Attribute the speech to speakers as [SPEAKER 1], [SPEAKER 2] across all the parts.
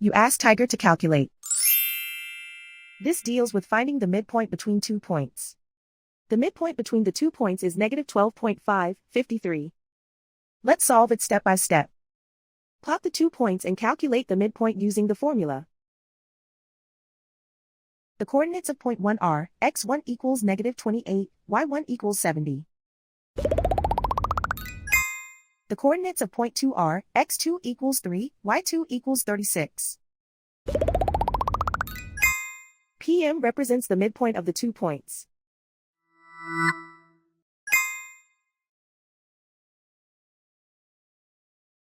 [SPEAKER 1] You ask Tiger to calculate. This deals with finding the midpoint between 2 points. The midpoint between the 2 points is negative 12.553. Let's solve it step by step. Plot the 2 points and calculate the midpoint using the formula. The coordinates of point 1 are, x1 equals negative 28, y1 equals 70. The coordinates of point 2 are, x2 equals 3, y2 equals 36. PM represents the midpoint of the 2 points.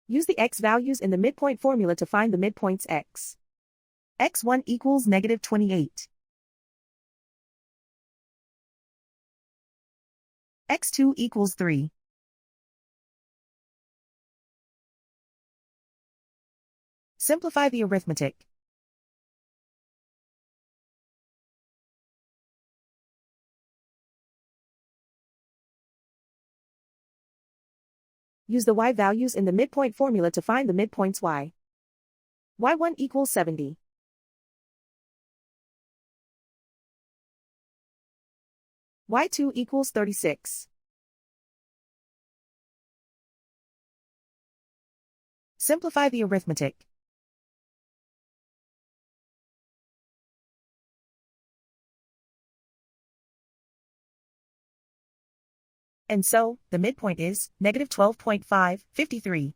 [SPEAKER 1] Use the x values in the midpoint formula to find the midpoints x. x1 equals negative 28. x2 equals 3. Simplify the arithmetic. Use the y values in the midpoint formula to find the midpoints y. y1 equals 70. y2 equals 36. Simplify the arithmetic. And so, the midpoint is negative 12.553.